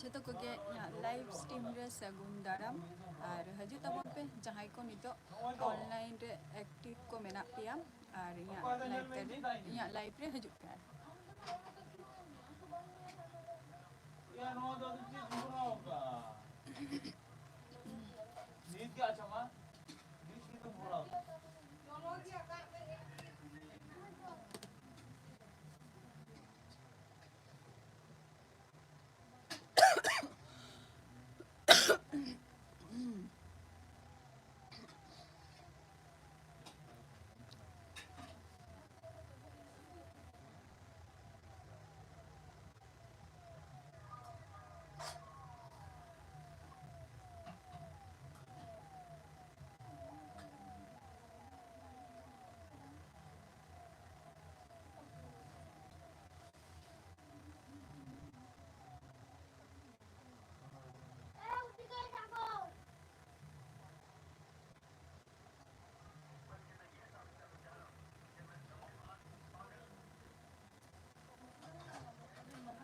ᱡᱚᱛᱚ ᱠᱚᱜᱮ ᱤᱧᱟᱹᱜ ᱞᱟइव ᱥᱴᱨᱤम ᱨᱮ ᱥᱟᱹᱜᱩᱱ ᱫᱟᱨᱟᱢ ᱟᱨ ᱦᱤᱡᱩᱜ ᱛᱟᱵᱚᱱ ᱯᱮ ᱡᱟᱦᱟᱸᱭ ᱠᱚ ᱱᱤᱛᱚᱜ ᱚᱱᱞᱟइन ᱨᱮ एक्टिव को मेना पिया और इया लाइव रे हजू पे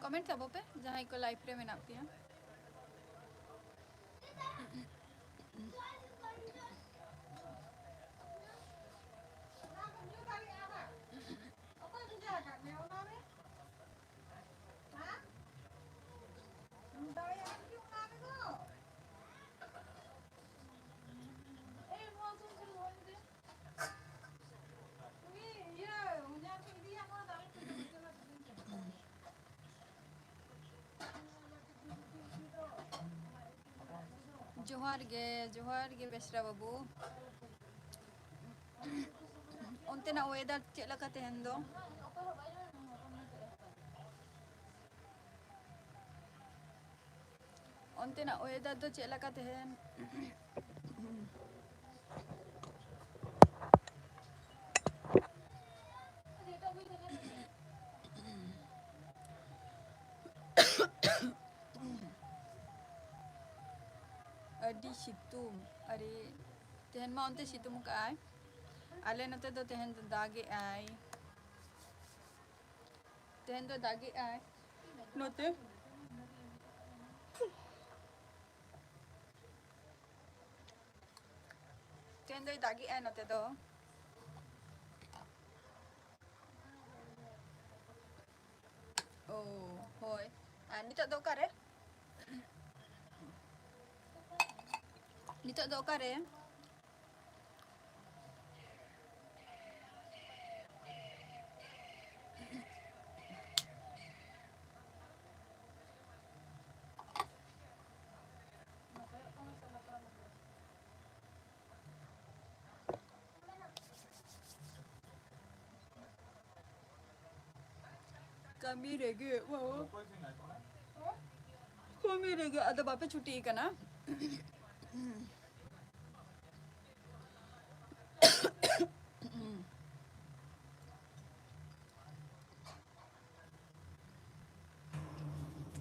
कमेंट ताबो पे जहां को लाइव रे मेना पिया जोहार गे बेसरा बाबू उनतेना वेदर चेक लका तेहन दो उनतेना वेदर दो चेक लका तेहन अडी सितुम अरे तेहन मा उनते सितुम का आय आले नते दो तेहन दो दागे आय तेहन दो दागे आय नते तेहन दो दागे आय नते दो ओ होय नितो दो कारे नितो दो कारे kami rege wow kami rege ada bapak cuti kana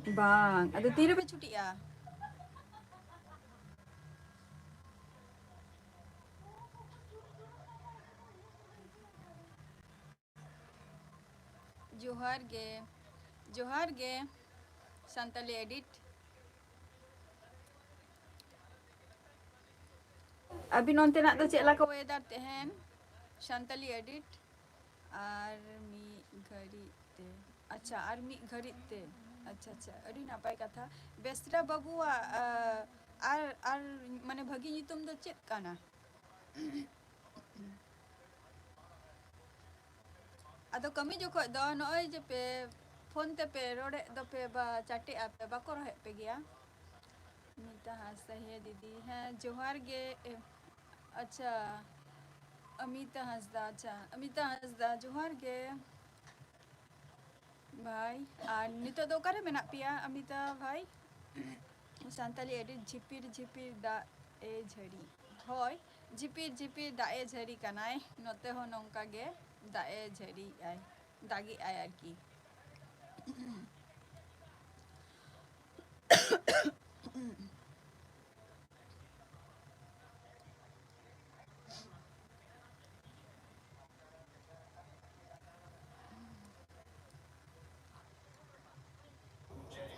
bang ada tira pe cuti ya जोहार गे संताली एडिट अभी नोंते ना तो चेला को वेदर तेहन संताली एडिट आर मी घड़ी ते अच्छा आर मी घड़ी ते अच्छा अच्छा अड़ी नापाय कथा बेसरा बाबुआ आर माने भगी नितुम दो चेक काना अदो कमी जो दो नय जे पे फोन ते पे रोडे दो पे बा चाटे आप बाको रहे पे गया मीता हास्ता है दीदी है जोहार गे अच्छा अमिता हंसदा जोहार गे भाई और नितो दो करे मेना पिया अमिता भाई सांताली एडिट झिपिर झिपिर दा ए झड़ी होय झिपिर झिपिर दा ए झड़ी कनाय नोते हो नोंका गे दा ए झड़ी आय दागी आय आर की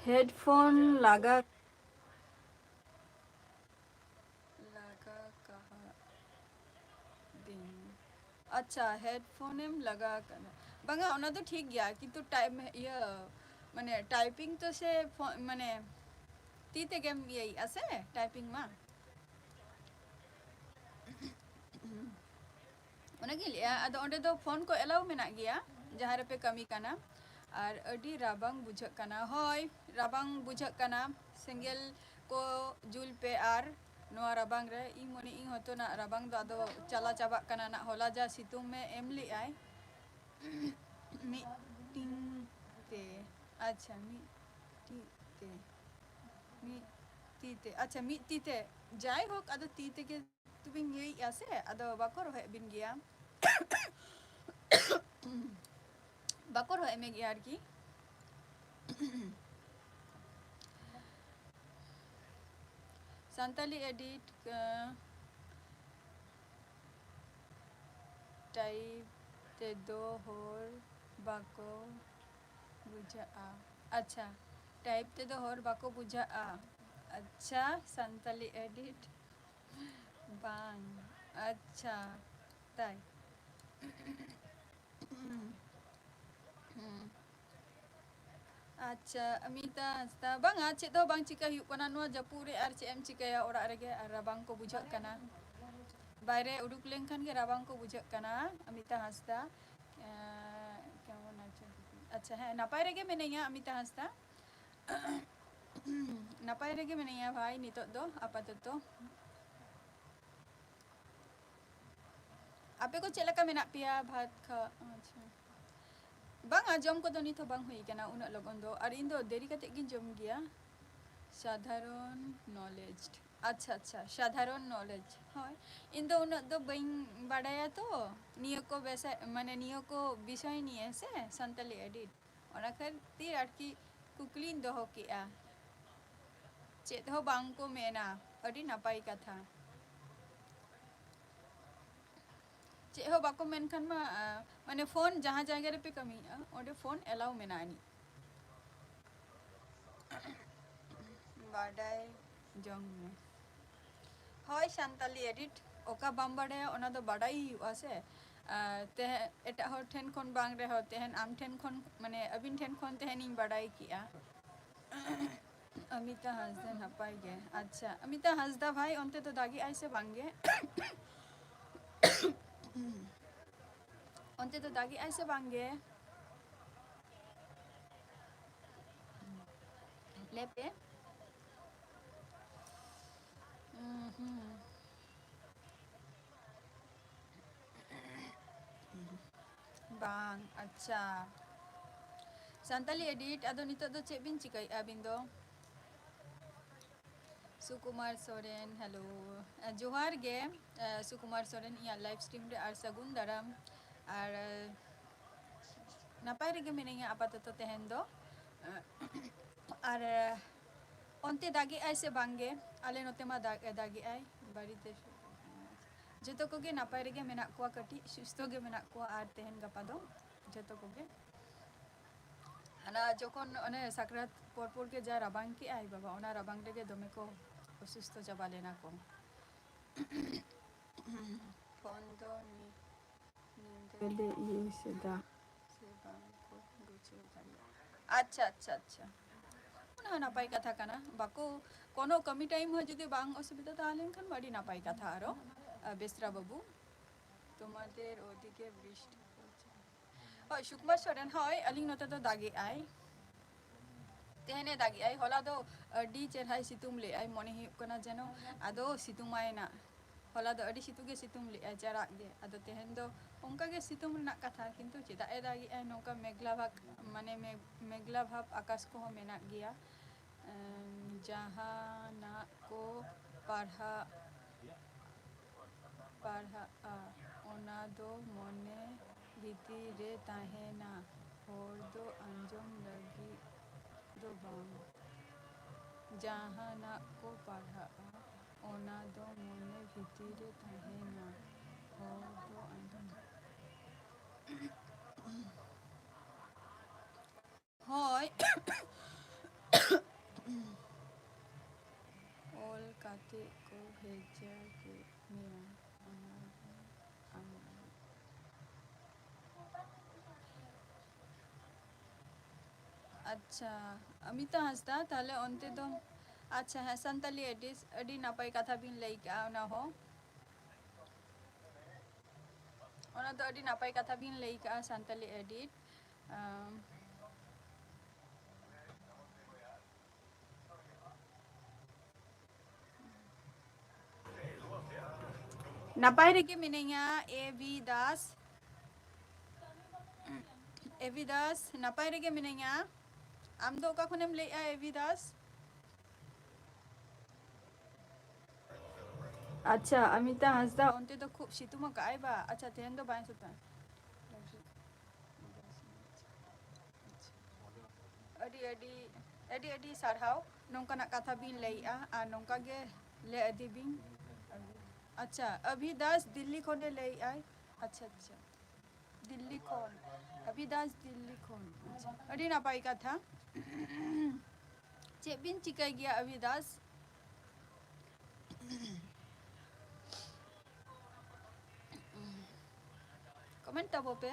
हेडफोन लगा कहा दिन अच्छा हेडफोन एम लगा करना बंगा ओना तो ठीक गया किंतु टाइप ये माने टाइपिंग तो से माने ती ते गेम ये आसे टाइपिंग मा ओना गिलिया अदो ओंडे दो फोन को एलाउ मेना गया जहां रे पे कमी काना और अडी राबांग बुझक काना होय राबांग बुझक काना सिंगल को जुल पे आर नोआ राबांग रे इ मोनी इ होतो ना राबांग दो आदो चला चाबा काना ना होला जा सितुंग में एमली आय मीटिंग ते अच्छा मीटीते मीटीते अच्छा मीटीते जाय होक आदो तीते के तुबिंग यई आसे आदो बाको रोहे बिन गया बाको रोहे में गया आर की संताली एडिट टाइप ते दो होर बाको बुझा अच्छा टाइप ते दो होर बाको बुझा अच्छा संताली एडिट बांग अच्छा ताई अच्छा अमिता हस्ता बांग चे तो बांग चिका हुई कना नुआ जपुरे आर चे एम चिकाया ओड़ा रेगे आर राबांग को बुझक कना बायरे उडुक लेनखान गे राबांग को बुझक कना अमिता हस्ता केमन अच्छा है नापाय रेगे मेनेया अमिता हस्ता नापाय रेगे मेनेया भाई नितो दो आपाततो आपे को चेलका मेना पिया भात खा अच्छा बांग जम को तो नितो बांग हुई कना उना लगन दो और इन दो देरी कते गिन जम गया साधारण नॉलेज अच्छा अच्छा साधारण नॉलेज হয় इन दो उना दो बाइन बाडाया तो नियो को वैसा माने नियो को विषय निये से संतली एडिट ओना खातिर आरकी कुकलिन दो हो किया चेत हो बांग को मेना अडी नापाई कथा चे हो बाको मेनखान मा माने फोन जहाँ जायगा रे पे कमी ओडे फोन एलाउ मेनानी बाडाय जंग में होय संताली एडिट ओका बाम बाडाया ओना दो बाडाई हुआ से ते एटा हर ठेन खन बांग रे हो तेहन आम ठेन खन माने अबिन ठेन खन तेहन इन बाडाई किया अमिता हंसदा नपाय गे अच्छा अमिता हंसदा भाई ओनते तो दागी आई से बांगे ओनते तो दागी आई से बांगे लेपे बांग अच्छा संताली एडिट अदो नितो दो चेक बिन चिकाई अबिन दो सुकुमार सोरेन हेलो जोहार गे सुकुमार सोरेन या लाइव स्ट्रीम रे आर सगुन दाराम आर नापाय रेगे मेनेया आपाततो तेहन दो आर ओनते दागी आय से बांगे आले नोते मा दागी आय बाड़ीते जतो कोगे नापाय रेगे मेना कोआ कटी सुस्तो गे मेना कोआ आर तेहन गपा दो जतो Koge ana jokon one sakrat porpor ke ja rabang ki ai baba ona rabang rege dome ko osusto jaba lena ko fondo ni nindele ye seda se bang ko buche daria अच्छा अच्छा अच्छा ना नापाई कथा काना बाको कोनो कमी टाइम हो जदि बांग असुविधा ताहलेन खान बाड़ी नापाई कथा आरो बेसरा बाबू তোমাদের ওদিকে বৃষ্টি হয় সুকুমার সোরেন হয় আলিং নতে তো দাগে আই तेहने दागी आई होला दो अडी चेरहाई सितुम ले आई मने हुई कना जेनो आदो सितुमाय ना होला दो अडी सितुगे सितुम ले आई चराग गे आदो तेहन दो उनका गे सितुम रना कथा किंतु चेदा ए दागी आई नोका मेघला भाग माने मेघला भाव आकाश को हो मेना गया जहाँ ना को पढ़ा ओना दो मने भीती रे ताहेना होर दो अंजम लगी दो बांग जहाँ ना को पढ़ा ओना दो मने भीती रे ताहेना होर दो अंजम হয় भेजा के निया अच्छा अमिता हंसदा ताले ओनते दो अच्छा है संताली एडिस अडी नापाई कथा बिन लई का ना हो ओना दो अडी नापाई कथा बिन लई का संताली एडिट नापाई रेगे मिनेंगा एवी दास नापाई रेगे मिनेंगा आम दो का खुनेम ले आ एवी दास अच्छा अमिता हंसदा ओनते तो खूब सितुमा का आइबा अच्छा तेन दो बाय सुता अडी अडी अडी अडी सारहाव नोंका ना कथा बिन लई आ नोंका गे ले अदी बिन अच्छा अभी दास दिल्ली खोने ले आए अच्छा अच्छा दिल्ली खोन अभी दास दिल्ली खोन अच्छा अडी नापाई कथा चेक बिन चिकाई गया अभी दास कमेंट तब पे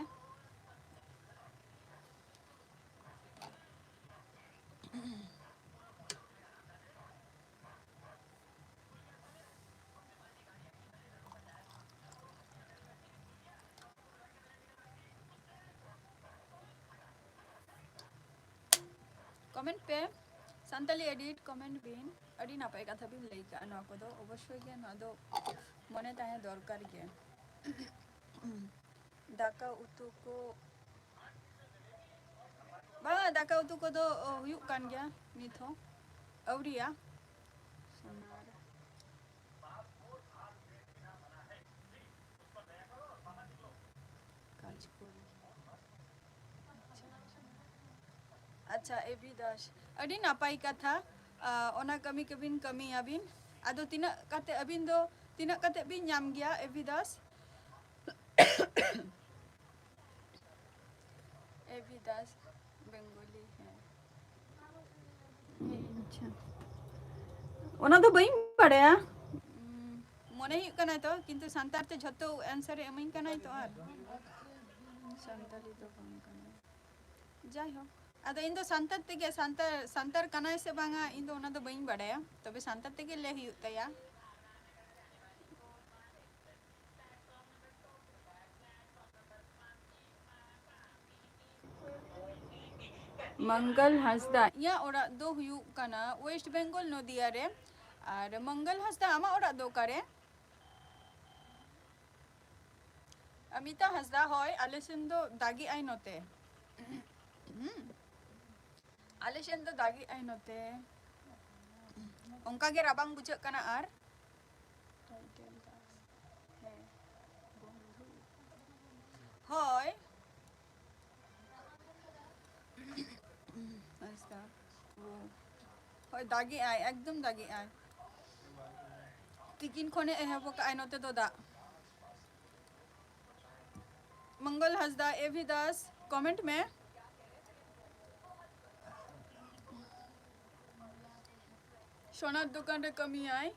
कमेंट पे संताली एडिट कमेंट बिन अडी नापाई कथा बिन लई का ना को दो अवश्य गे ना दो मने ताहे दरकार गे दाका उतु को बा दाका उतु को दो हुयुक कान गया नित हो अवरिया अच्छा एबी दास अडी नापाई कथा ओना कमी कबिन कमी अबिन आदो तिना कते अबिन दो तिना कते बिन नाम गया एबी दास एबी दास बेंगोली है अच्छा ओना दो बई पड़या मने ही कना तो किंतु संतार ते झतो आंसर एमइन कना तो आर संताली तो बंग कना जाय हो आदो इन दो संतार तेगे संतार कना से बांगा इन दो ओना दो बई बड़या तबे संतार तेगे ले हियु तया मंगल हंसदा या ओरा दो हुयु कना वेस्ट बंगाल नदिया रे और मंगल हंसदा आमा ओरा दो करे अमिता हंसदा होय आलेसन दो दागी आई नोते आलेसन दो दागी आई नोते उनका गे राबांग बुझे कना आर होय हंसदा होय दागी आई एकदम दागी आई तिकिन खोने एहबो का आई नोते दो दा मंगल हंसदा एवी दास कमेंट में सोनार दुकान रे कमी आई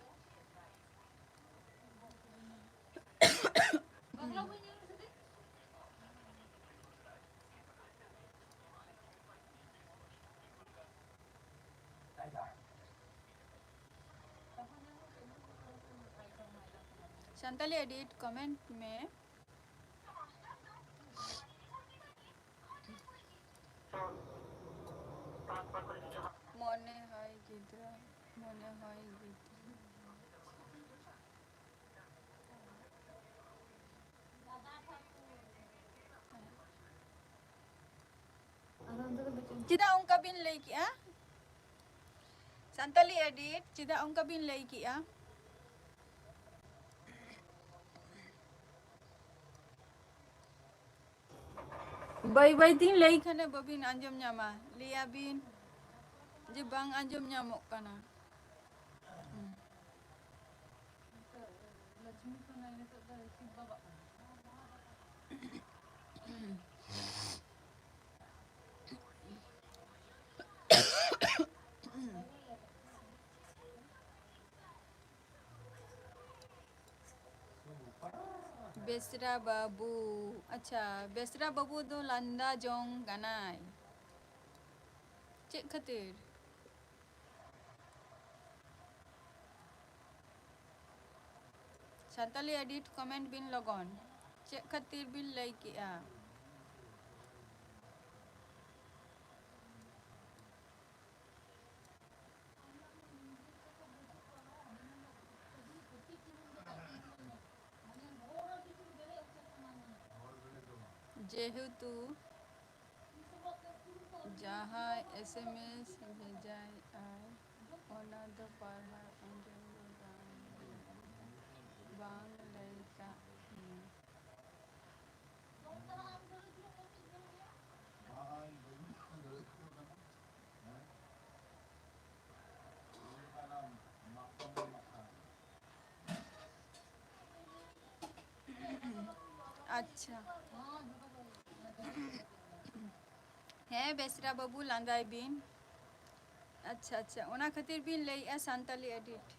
संताली एडिट कमेंट में मने हाय गिद्रा मने हाय गिद्रा चिदा उनका बिन लई किया संताली एडिट चिदा उनका बिन लई किया बाई बाई तीन लई खाने बबिन अंजम न्यामा लिया बिन जे बांग अंजम न्यामोक कना बेसरा बाबू अच्छा बेसरा बाबू दो लंदा जोंग गनाय चेक खातिर सानताली एडिट कमेंट बिन लगन चेक खातिर बिन लई किया जेहेतु जहाँ एसएमएस भेजाय आय ओना दो पढ़ाई अंजन बांग लड़का अच्छा है बेसरा बाबू लांदाय बिन अच्छा अच्छा ओना खातिर बिन लई सानताली एडिट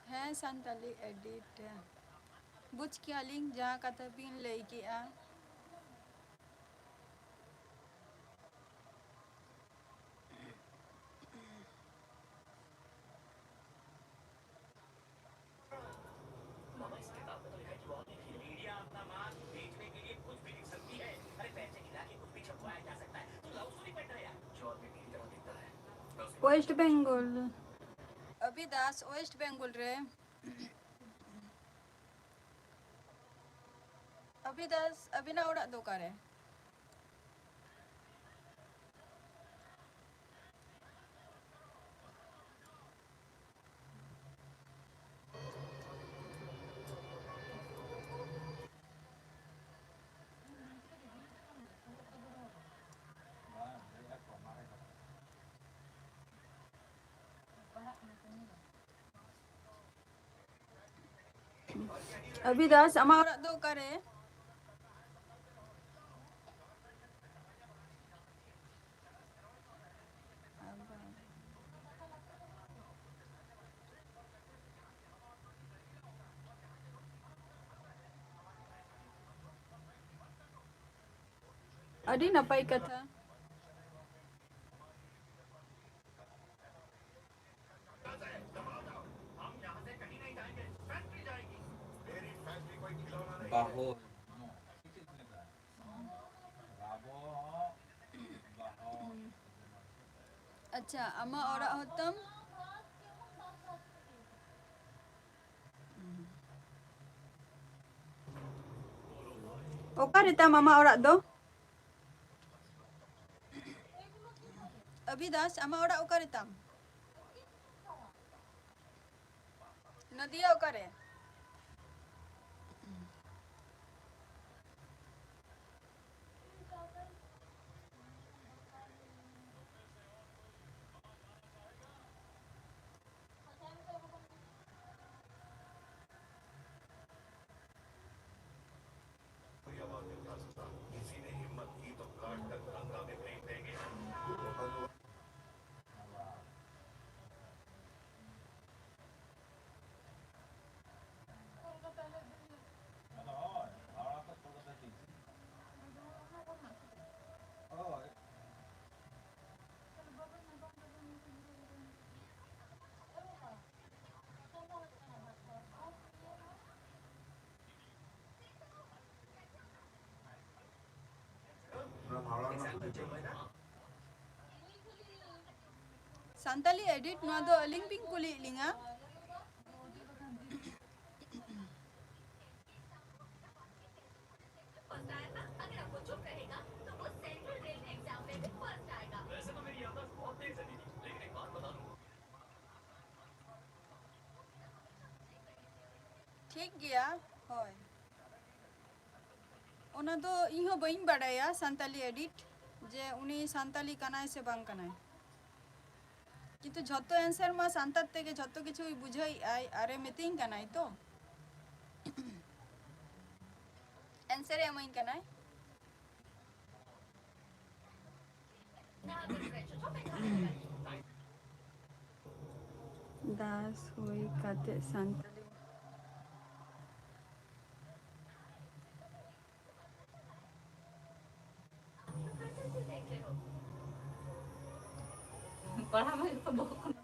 है सानताली एडिट बुझ किया लिंक जहाँ कथा बिन लई किया वेस्ट बंगाल अभी दास वेस्ट बंगाल रे अभी दास अभी ना उड़ा दो करे अभी दास अमा उड़ा दो करे अड़ी नपाई कथा bajo अच्छा अमा औरा होतम ओका रेता मामा औरा दो अभी दास अमा औरा ओका रेता नदिया ओका रे Santali edit no do aling ping kuli linga. ठीक गया होय ओना दो इहो बइन बड़ाया संताली एडिट जे उनी संताली कनाय से बांग कनाय किंतु झतो आंसर मा संताल तेगे झतो किछु बुझाई आय अरे मितिंग कनाय तो आंसर एमइन कनाय दास होई काते संताली पढ़ा में तो बहुत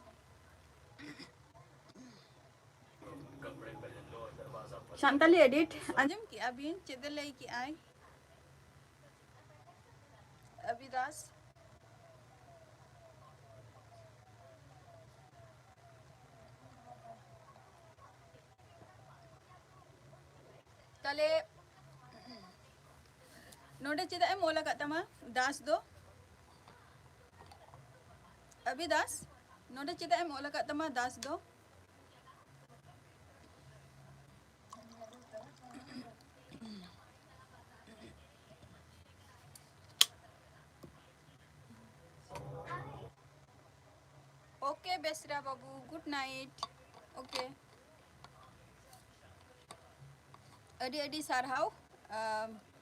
संताली एडिट आजम की अबिन चेदे लई की आय अभिदास तले नोडे चेदा एम ओला कातमा दास दो अभिदास नोडे चेदा एम ओला कातमा दास दो ओके बेसरा बाबू गुड नाइट ओके अडी अडी सारहाव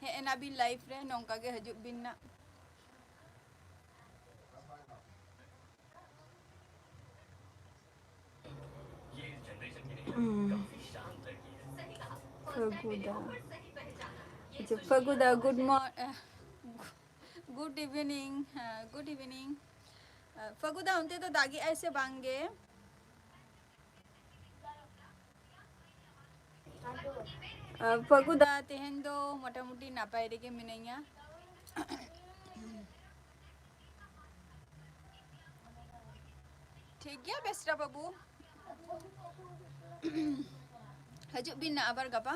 हे एना बिन लाइफ रे नोंका गे हजु बिन ना फगुदा अच्छा फगुदा गुड इवनिंग फगुदा उनते तो दागी ऐसे बांगे फगुदा तेहन दो मोटा मोटी नापाय रेगे मिनैया ठीक गया बेसरा बाबू हजु बिन ना आबार गपा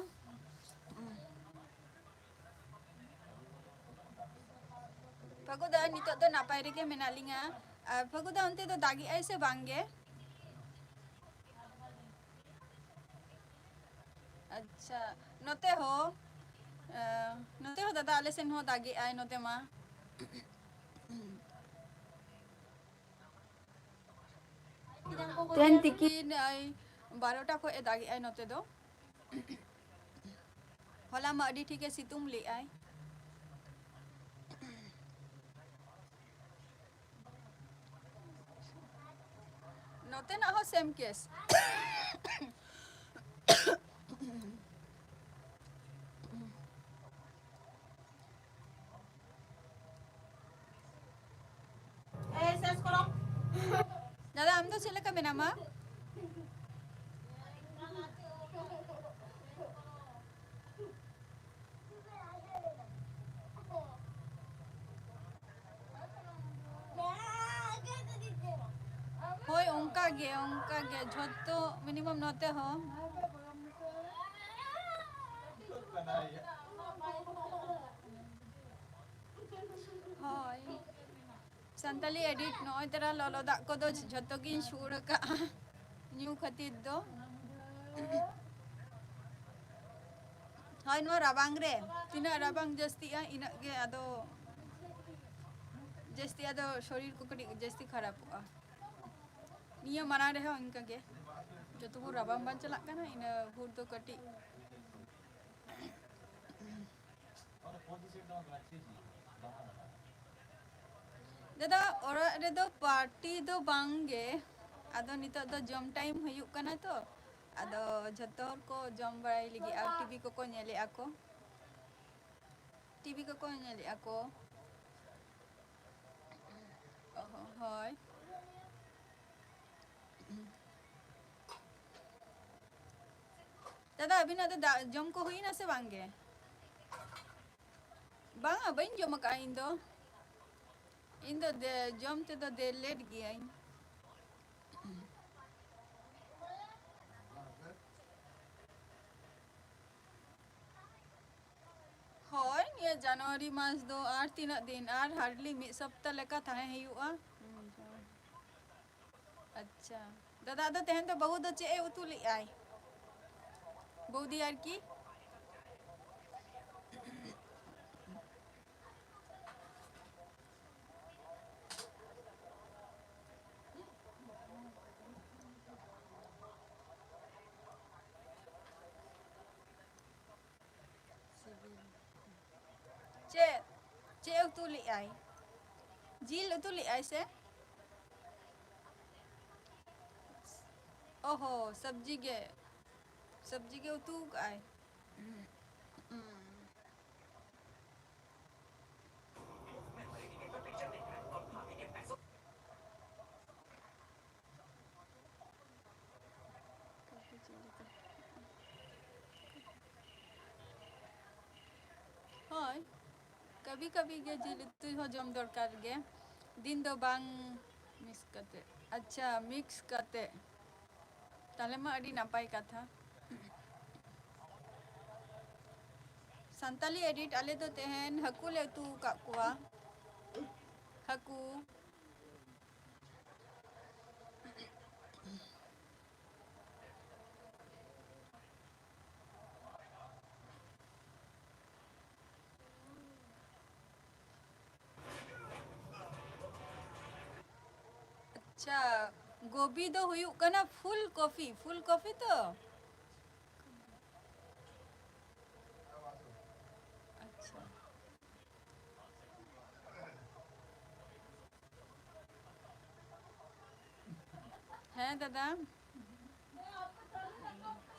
फगुदा नितो तो नापाय रेगे मेनालिंगा फगुदा उनते तो दागी ऐसे बांगे अच्छा नोते हो दादा आले सेन हो दागी आय नोते मा तेन तिकिन आई 12टा को ए दागी आय नोते दो होला मा अडी ठीक है सितुम ले आय नोते ना हो सेम केस दादा हम तो चले कब नामा होय उनका गे झोतो मिनिमम नोते हो होय संताली एडिट नोय तेरा ललो दा को दो झोतो गिन शुड़ का न्यू खतीर दो होय नो राबांग रे तिना राबांग जस्ती आ इना गे आदो जस्ती आदो शरीर को कड़ी जस्ती खराब हुआ निया मना रहे हो इनका गे जो तो राबांग बन चला का ना इना हुर तो कटी दादा और रे दो पार्टी दो बांगे आदो नितो दो जम टाइम हुयुक कना तो आदो जतो को जम बड़ाई लगी आ टीवी को नेले आको होय दादा अभी ना तो जम को हुई ना से बांगे बांगा बइन जम का इन दो इन दो दे जम ते दो दे लेट गया इन होय ये जनवरी मास दो आर तीना दिन आर हार्डली मिड सप्ताह लेका थाहे हुआ अच्छा दादा दो तेहन तो बहु दो चे उतु ली आई बहुदी यार की चे चे उतु ली आई जील उतु ली आई से ओहो सब्जी के उतु आई होय कभी कभी गे जिल तु हो जम दरकार गे दिन दो बांग मिक्स करते अच्छा मिक्स करते ताले मा अडी नापाय कथा संताली एडिट आले दो तेहन हकू ले तू काकुआ हकू अच्छा गोभी दो हुयू कना फुल कॉफी तो अच्छा हैं दादा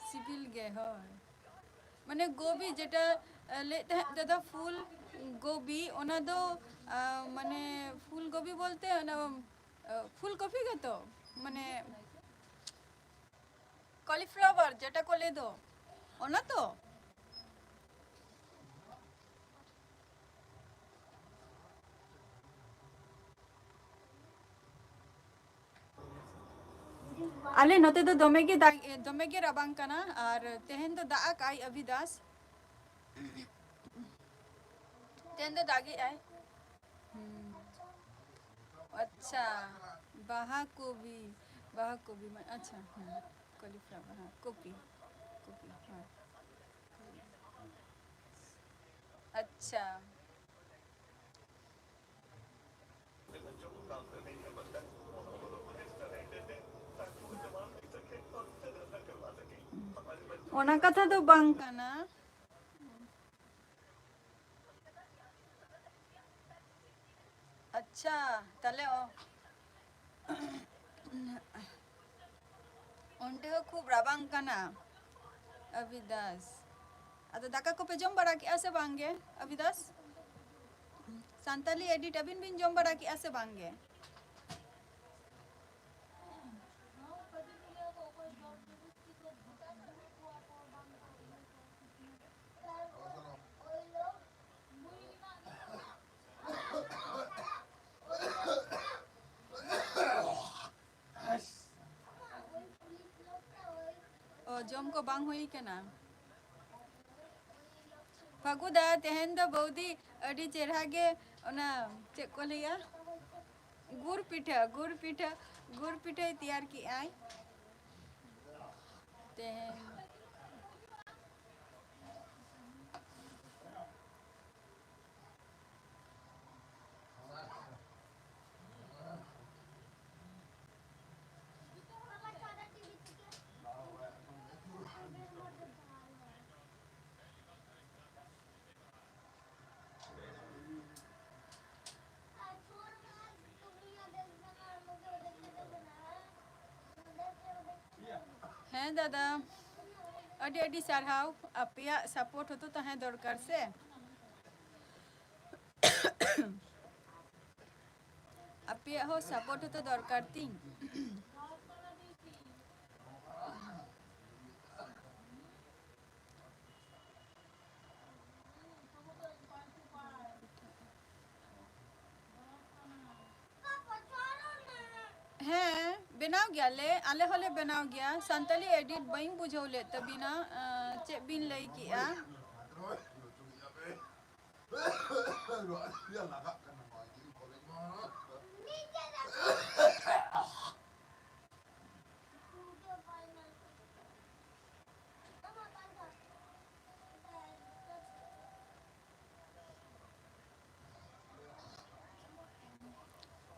सिबिल गे होय माने गोभी जेटा ले दादा फुल गोभी ओना दो माने फुल गोभी बोलते हैं ना फुल कॉफी के तो माने कॉलीफ्लावर जेटा को ले दो ओना तो आले नते तो दोमे के रबांग कना और तेहन तो दाग आई अभी दास तेहन तो दागी आई अच्छा बाहा कोबी में अच्छा कॉलीफ्लावर हाँ कॉपी हाँ अच्छा ओना कथा तो बांग कना अच्छा ताले ओंटे हो खूब राबांग कना अविदास अतो दाका को पे जम बड़ा की ऐसे बांगे अविदास सांताली एडिट अबिन बिन जम बड़ा की ऐसे बांगे ओ जम को बांग हुई के ना फागुदा तेहन द बौदी अडी चेहरा के ओना चेक को लिया गुड़ पिठा तैयार की आई तेहन हैं दादा अडी अडी सारहाव अपिया सपोर्ट होतो तो हैं दरकार से अपिया हो सपोर्ट होतो दरकार तीन बनाव गया ले आले होले बनाव गया संताली एडिट बाइंग बुझाव ले तबिना चे बिन लई किया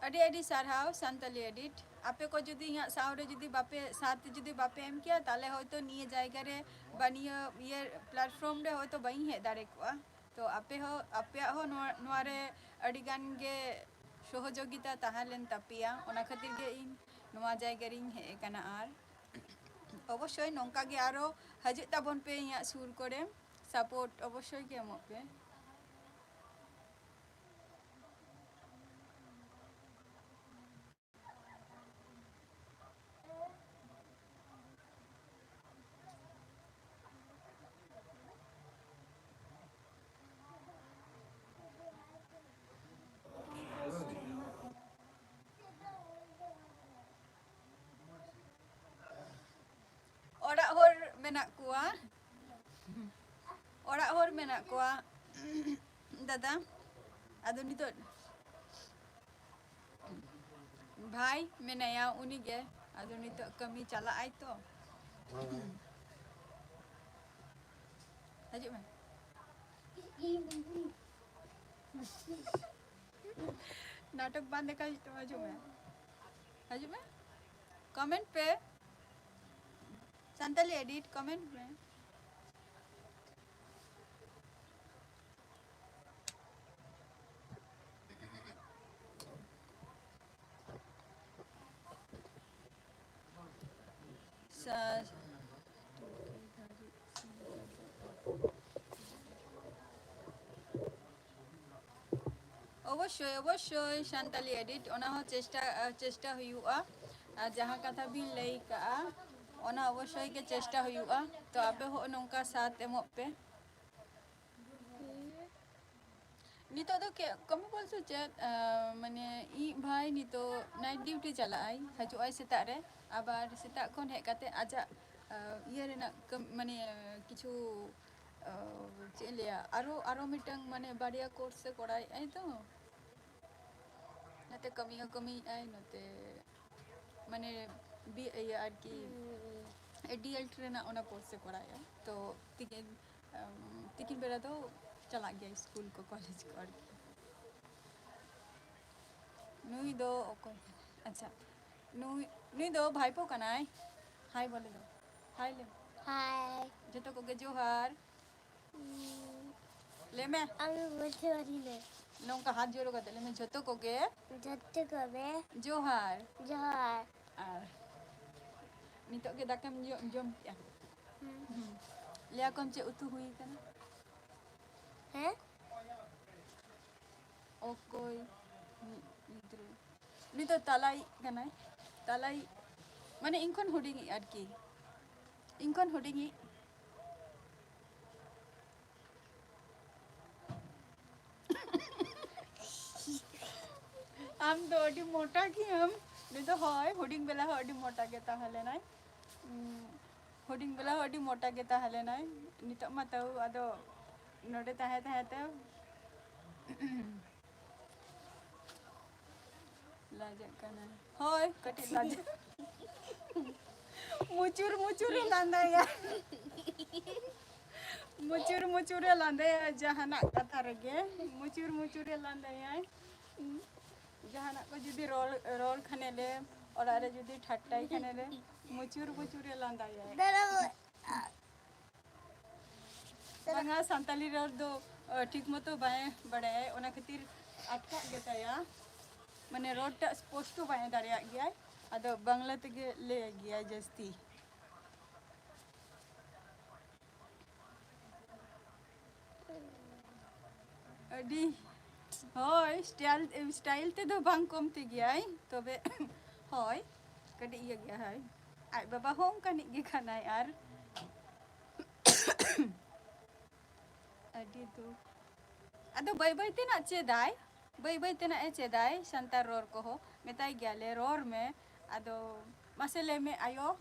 अडी अडी सारहाव संताली एडिट आपे को जुदी यहाँ साउरे जुदी बापे साथ जुदी बापे एम किया ताले हो तो निये जायगा रे बनिया ये प्लेटफॉर्म रे हो तो बही है दारे को तो आपे हो नोरे अडी गान गे सहयोगिता ताहालेन तापिया ओना खातिर गे इन नोआ जायगा रिन हे काना आर अवश्य नौका गे आरो हजे ताबन पे यहाँ सुर करे सपोर्ट अवश्य के एमो पे Orang hor menak kuah. Orang hor menak kuah. Dada. Aduh ni tu. Bhai menaya uni ge. Aduh ni tu kami cala ai tu. Hajuk mai. नाटक बंद देखा तो हाजू में कमेंट पे संताली एडिट कमेंट में अवश्य संताली एडिट ओना हो चेष्टा हुआ जहाँ कथा भी लई का ओना अवश्य के चेष्टा हुआ तो आपे हो नौका साथ एमो पे नितो तो के कम बोल सोचे माने ई भाई नितो नाइट ड्यूटी चला आई हजू आई सेता रे आबार सेता खन हे काते आजा ये रे ना माने किछु चलिया आरो मिटंग माने बाड़िया कोर्स से कोड़ाई आई तो नते कमी आई नते माने बी यार की एडीएल ट्रेना ओना कोर्स से कोड़ाया तो तिकिन बेरा तो चला गया स्कूल को कॉलेज को नुई दो अच्छा नुई दो भाईपो कनाई हाय बोले दो हाय ले हाय जतो को गे जोहार ले मैं আমি বলতে পারি না नौका हाथ जोड़ो का ले मैं जतो को गे जोहार जोहार আর নিতো কে দাকাম জম ya লিয়া কম চে উতু হুই কানা হ্যাঁ ओकोई निद्रे नितो तालाई कनाय तालाई माने इनखन हुडिंगी आरकी इनखन हुडिंगी हम तो अडी मोटा की हम नहीं तो হয় हुडिंग बेला अडी मोटा के ताहले नाय हुडिंग बेला अडी मोटा के ताहले नाय नितो माताउ आदो नोडे ताहे लाजा कना होय कटी लाजा मुचुर लांदा या मुचुर लांदा या जहाना कथा रगे मुचुर लांदा या जहाना को जुदी रोल खनेले और अरे जुदी ठट्टाई खनेले मुचुर लांदा या बंगा संताली रोड दो ठीक मतो बाय बड़े ओना खातिर अटका गेता या माने रोड टा स्पष्ट बाय दारिया गया आदो बांग्ला तेगे ले गया जस्ती अडी होय स्टाइल ते दो बांग कम ते गया तबे होय कडी ये गया है आई बाबा होम कनी गे खाना यार अडी तो आदो बाय ते ना चेदाय बाय ते ना चेदाय संतार रोर को हो मेताई गया ले रोर में आदो Masa le me ayo.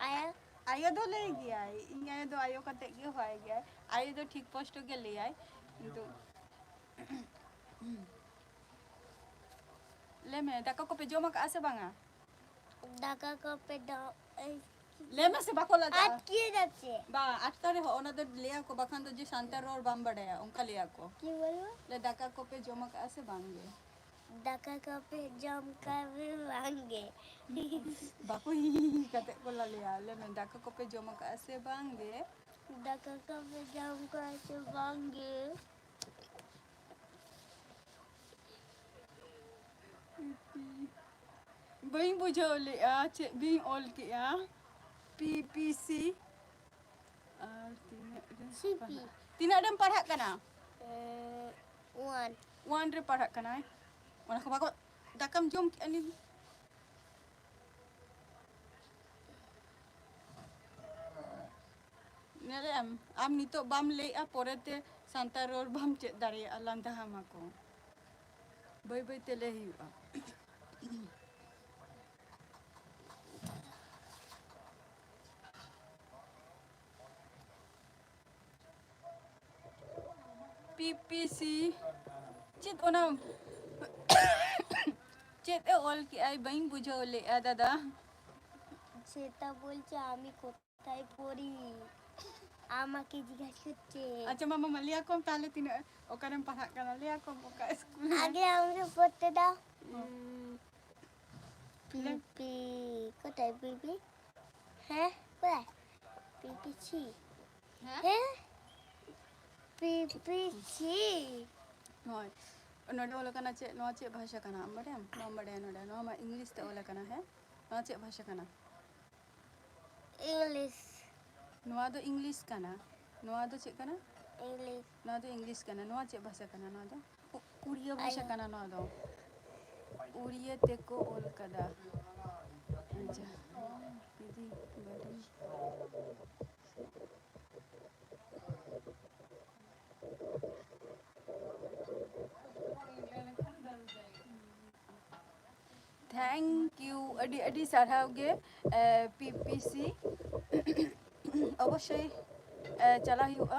Ayah. Ayo do le gया ᱤᱧ ᱟᱭᱳ ᱫᱚ ᱟᱭᱳ ᱠᱟᱛᱮ ᱜᱮ ᱦᱚᱭ ᱜᱮᱭᱟ ᱟᱭᱳ ᱫᱚ ᱴᱷᱤᱠ ᱯᱚᱥᱴᱚ ᱜᱮ ᱞᱟᱹᱭᱟᱭ ᱠᱤᱱᱛᱩ ᱞᱮ ᱢᱮ ᱫᱟᱠᱟ ᱠᱚᱯᱮ ᱡᱚᱢ ᱟᱠᱟᱜᱼᱟ ᱥᱮ ᱵᱟᱝᱟ Daka ko pedo. ᱞᱮ ᱢᱮ ᱥᱮ ᱵᱟᱠᱚ ᱞᱟᱡᱟᱜᱼᱟ Atki jaচ্ছে. ᱵᱟ ᱟᱴᱠᱟ ᱨᱮᱦᱚᱸ ᱚᱱᱟ ᱫᱚ ᱞᱟᱹᱭᱟ ᱠᱚ ᱵᱟᱠᱷᱟᱱ ᱫᱚ ᱡᱮ ᱥᱟᱱᱛᱟᱲ ᱨᱚᱲ ᱵᱟᱢ ᱵᱟᱰᱟᱭᱟ ᱚᱱᱠᱟ ᱞᱟᱹᱭᱟ ᱠᱚ Ki bolo? ᱞᱮ ᱫᱟᱠᱟ ᱠᱚᱯᱮ ᱡᱚᱢ ᱟᱠᱟᱜᱼᱟ ᱥᱮ ᱵᱟᱝ ᱜᱮ Daka ko pe jam kabe bange. ᱵᱟᱠᱚ ᱦᱤ ᱠᱟᱛᱮ ᱠᱚ ᱞᱟᱹᱭᱟ ᱞᱮ ᱢᱮ ᱫᱟᱠᱟ ᱠᱚᱯᱮ ᱡᱚᱢ ᱟᱠᱟᱜᱼᱟ ᱥᱮ ᱵᱟᱝ ᱜᱮ Daka ko pe jam kabe bange. ᱵᱟᱹᱧ ᱵᱩᱡᱷᱟᱹᱣ ᱞᱮᱜᱼᱟ ᱪᱮᱫ ᱵᱤᱧ ᱚᱞ ᱠᱮᱜᱼᱟ PPC ᱟᱨ CP. ᱛᱤᱱᱟᱹᱜ ᱨᱮᱢ ᱯᱟᱲᱦᱟᱜ ᱠᱟᱱᱟ One. 1 ᱨᱮ ᱯᱟᱲᱦᱟᱜ ᱠᱟᱱᱟᱭ ᱚᱱᱟ ᱠᱚ ᱵᱟᱠᱚ ᱫᱟᱠᱟᱢ ᱡᱚᱢ ᱠᱮᱜᱼᱟ ᱱᱤᱛ ᱧᱮᱞᱮᱜᱼᱟᱢ ᱟᱢ ᱱᱤᱛᱚᱜ ᱵᱟᱢ ᱞᱟᱹᱭᱮᱜᱼᱟ ᱯᱚᱨᱮᱛᱮ ᱥᱟᱱᱛᱟᱲ ᱨᱚᱲ ᱵᱟᱢ ᱪᱮᱫ ᱫᱟᱲᱮᱭᱟᱜᱼᱟ ᱞᱟᱸᱫᱟ ᱦᱟᱢᱟᱠᱚ ᱵᱟᱹᱭ ᱵᱟᱹᱭᱛᱮ ᱞᱟᱹᱭ ᱦᱩᱭᱩᱜᱼᱟ PPC चेत ओना चेत ए ऑल की आई बइन बुझाव ले दादा সেটা বলছে আমি কোথায় পড়ি আমাকে জিজ্ঞাসা করছে अच्छा मामा मलिया को ताले तीन ओकरम पढ़ा कना लिया को ओका स्कूल আগে আমাকে পড়তে দাও পিপি কোথায় পিপি হ্যাঁ কোথায় পিপি ছি হ্যাঁ পিপি ছি होय नोडे ओला कना चे नो चे भाषा कना बड़ेम नो बड़े नोडे नो मा इंग्लिश ते ओला कना है नो चे भाषा कना ইংলিশ नोआ दो इंग्लिश कना नोआ दो चे कना ইংলিশ नोआ दो इंग्लिश कना नोआ चे भाषा कना नोआ दो उड़िया भाषा कना नोआ दो उड़िया ते को ओल कदा अच्छा दीदी बड़ी थैंक यू अडी अडी साराव गे PPC अवश्य चला हुआ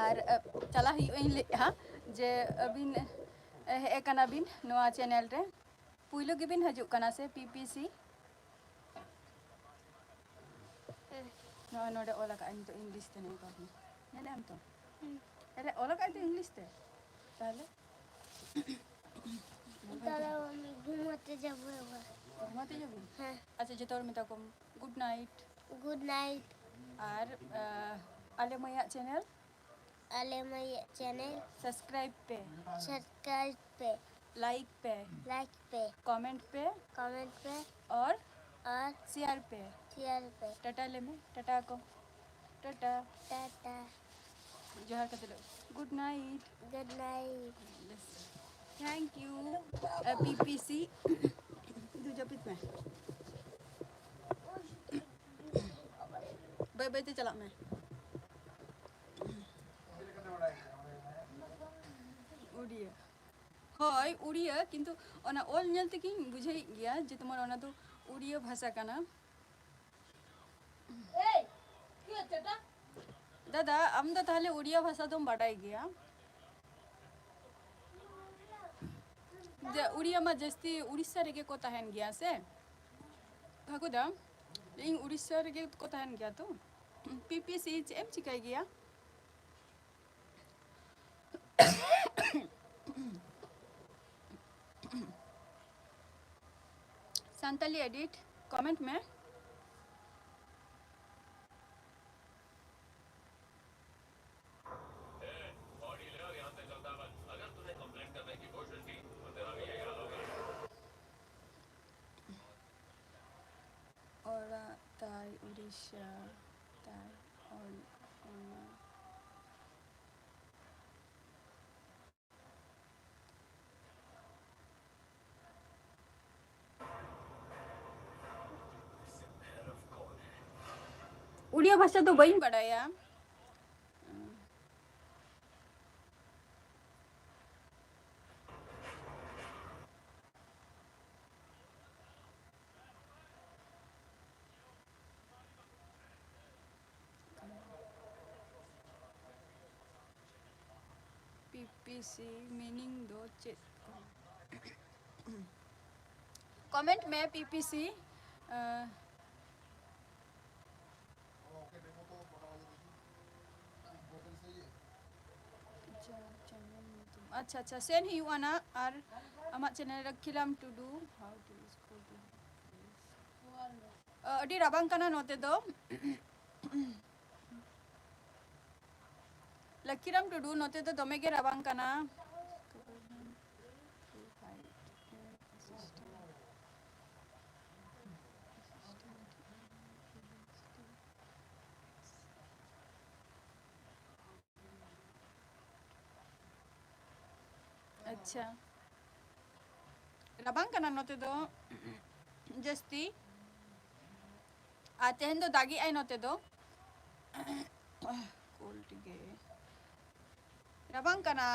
और चला हुआ जे अबिन हे कना बिन नोआ चैनल रे पुइलो गिबिन हजू कना से PPC नो नोडे ओला का तो इंग्लिश ते नहीं कहनी नेले हम तो अरे ओला का तो इंग्लिश ते ताले দাঁড়াও আমি ঘুমাতে যাবো এবার घुमाते जाबी হ্যাঁ अच्छा जो तोर मिता को गुड नाइट গুড নাইট और आले मैया चैनल আলেমাইয়া চ্যানেল सब्सक्राइब पे सब्सक्राइब पे लाइक पे लाइक पे कमेंट पे कमेंट पे और और शेयर पे शेयर पे टाटा ले में टाटा को टाटा टाटा जोहार कहते लो good night good night thank you PPC दूजा पिट में बाय बाय ते चला मैं उड़िया হয় উড়িয়া কিন্তু ওনা অল নেলতে কি বুঝাই গিয়া যে তোমার ওনা তো উড়িয়া ভাষা কানা এই কি হচ্ছে এটা দাদা আমরা তাহলে উড়িয়া ভাষা তো বাড়াই গিয়া যে উড়িয়া মা जस्ती उड़ीसा रे के को तहन गया से भागुदा इन उड़ीसा रे के को तहन गया तो PPC एम चिकाई गया संताली एडिट कमेंट में और ताई उड़ीसा ताई और उड़िया भाषा तो बही बढ़ाया PPC meaning do chet comment में PPC अच्छा अच्छा सेन हुआ ना और आमा चैनल रखिलाम to do how to score अडी राबांग कना नोते दो लकीराम टू डू नोते तो दोमे के राबांग कना अच्छा राबांग कना नोते दो जस्ती आते हैं तो दागी आई नोते दो कोल्ड गे राबांग कना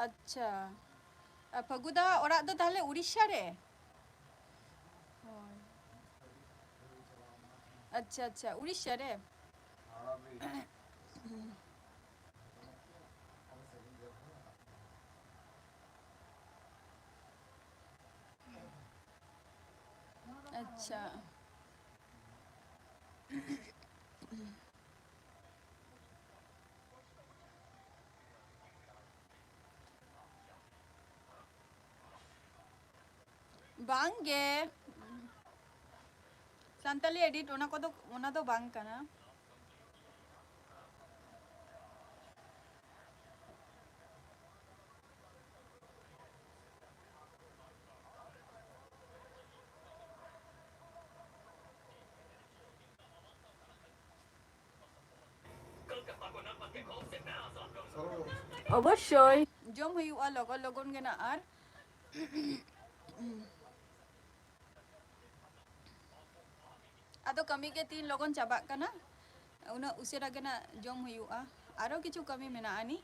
अच्छा फगुदा ओरा दो ताहले उड़ीसा रे अच्छा अच्छा उड़ीसा रे अच्छा बांगे संताली एडिट ओना दो बांग कना अवश्य जम हुआ लगन लगन के ना आर आदो कमी के 3 लगन चाबा कना उना उसेरा के ना जम हुआ आरो किछु कमी मेना आनी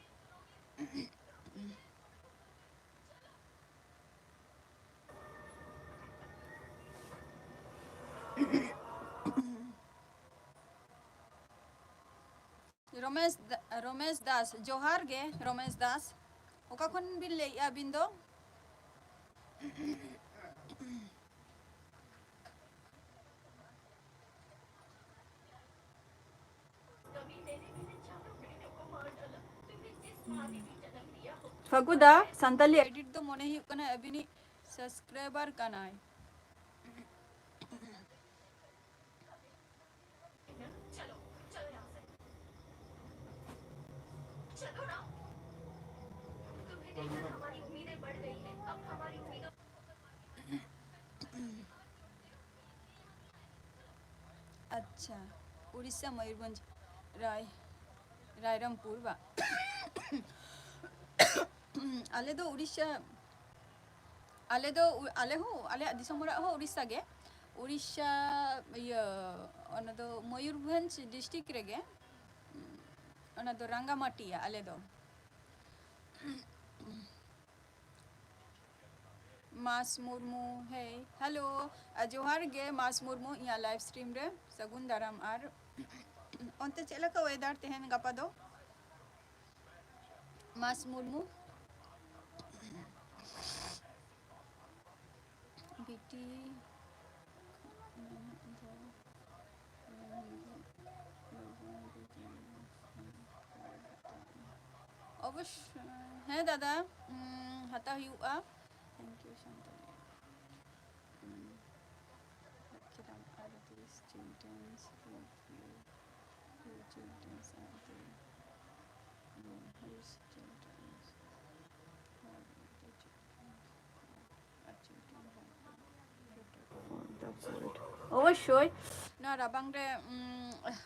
रमेश दास जोहार गे रमेश दास ओका खन बिन ले बिन दो फगुदा संताली एडिट दो मने ही कना अबिनी सब्सक्राइबर कनाय अच्छा उड़ीसा मयूरभंज रायरंगपुर बा आले दो उड़ीसा आले दिसमरा हो उड़ीसा गे उड़ीसा ये ओना दो मयूरभंज डिस्ट्रिक्ट रेगे ओना दो रंगामाटिया आले दो मास मुर्मू है हेलो जोहार गे मास मुर्मू या लाइव स्ट्रीम रे सगुन दाराम आर onte चला का वेदर तेहन गपा दो मास मुर्मू बीटी अवश्य है दादा हता हुआ थैंक यू शांतली अवश्य ना राबांग रे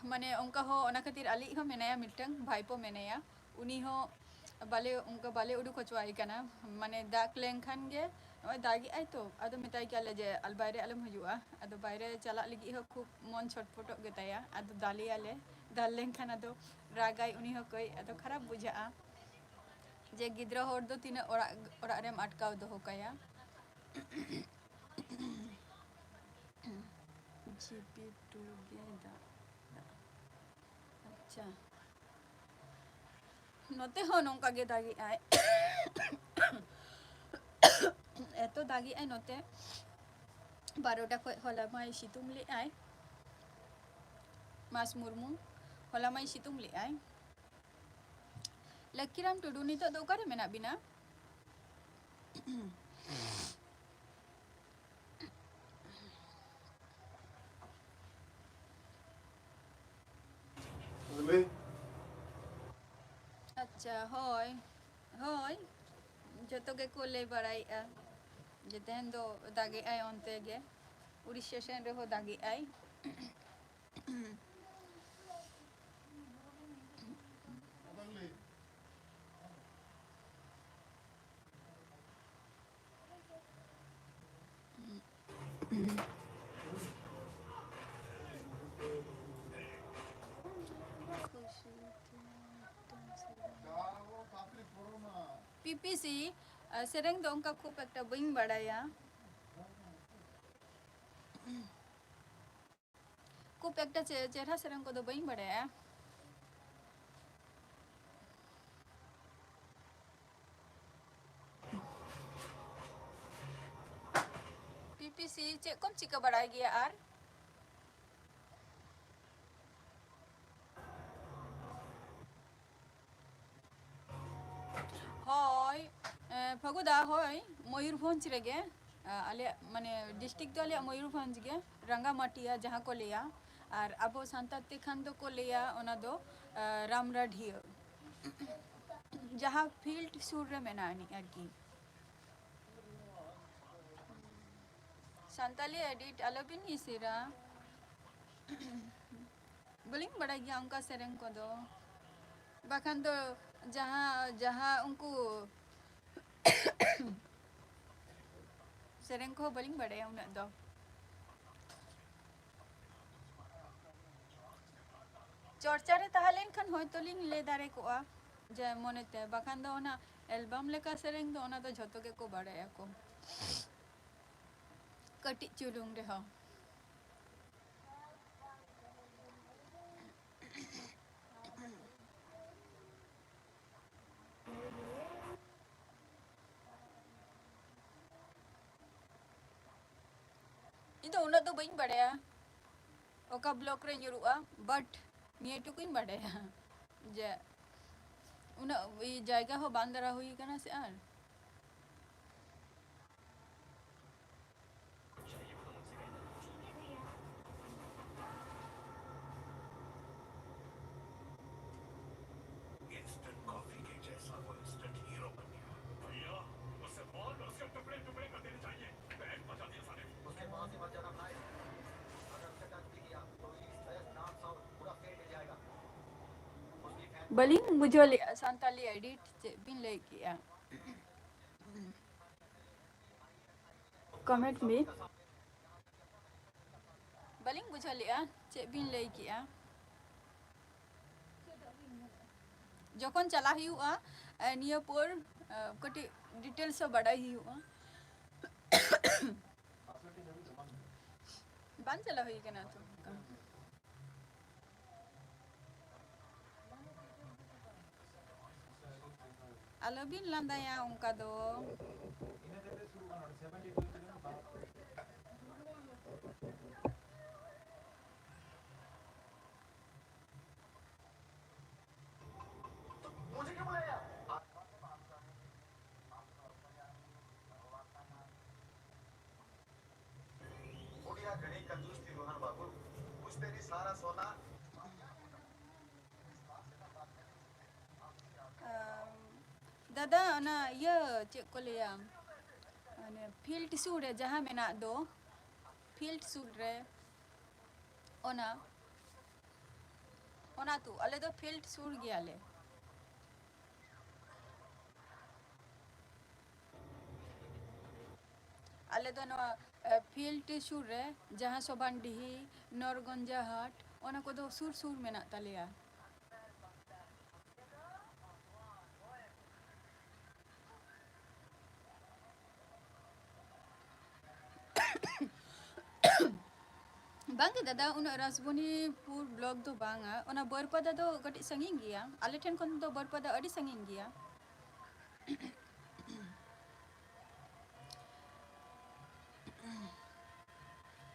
माने उनका हो ओना खातिर आली हो मेनाया मिटंग भाईपो मेनाया उनी हो बाले उनका बाले उडू खचवाई कना माने दाग लेंखान गे नय दागी आई तो आदो मिताई के जे अल बायरे आलम हजुआ आदो बायरे चला लगी हो खूब मन छटपटो गेताया आदो दाली आले दाल लेंखान आदो रागाई उनी हो कोई आदो खराब बुझा जे गिद्रा होर दो तीना ओरा रेम अटकाव दोहो काया जीपी टुगेदर अच्छा नोते हो नोंका गे दागी आय एतो दागी आय नोते 12टा खय होला माय सितुंग ले आय मास मुर्मू होला माय सितुंग ले आय लकीराम टुडू नितो दो ओकारे मेना बिना अच्छा होय होय जतो गे को ले बड़ाईआ जे तेहन दो दागे आय ओनते गे उड़ी स्टेशन रे हो दागे आय पीपीसी सेरेंग दो उनका खूब एक बइन बड़ाया खूब एक चेहरा सेरेंग को दो बइन बड़ाया पीपीसी चे कम चिका बढ़ाई गया आर होय फगुदा होय मयूरभंज रेगे आले माने डिस्ट्रिक्ट दो आले मयूरभंज गे रंगामाटिया जहाँ को लिया और अब सांताते खान दो को लिया ओना दो रामराढिया जहाँ फील्ड सूर रे मेनानी आरकी सांताली एडिट अलबिन इसिरा बलिंग बड़ा गया उनका सेरेंग को दो बाखान दो जहाँ उनको सेरेंग को बलिंग बड़े उन्हें दो चर्चा रे ताहलेन खान होय तो लिंग ले दारे को आ जे मोनेते बाखान दो ना एल्बम लेका सेरेंग दो ना तो झोतो के को बड़े को कटी चुलुंग रे हो itu una do bain bade ya oka block re nyurua but niye to kuin bade ya je una ei jayga ho bandara hui kana se ar बलिंग मुझे सांताली एडिट बिन ले किया कमेंट में बलिंग मुझे लिया चे बिन ले किया जोखन चला हुआ निया पर कटी डिटेल्स बड़ाई हुआ बान चला हुई के ना तो अलबिन लंदाया उनका दो दादा ना ये चेक को लिया अने फील्ड सूट है जहाँ में ना दो फील्ड सूट रे ओना ओना तू अले दो फील्ड सूट गया ले अले दो ना फील्ड सूट रे जहाँ सोबांडी नरगंजा हाट ओना को दो सूर सूर में ना तलिया Bangga dada una Rasboni pur blog do banga ona Barpada do katik sanging gya ale ten kon do Barpada adi sanging gya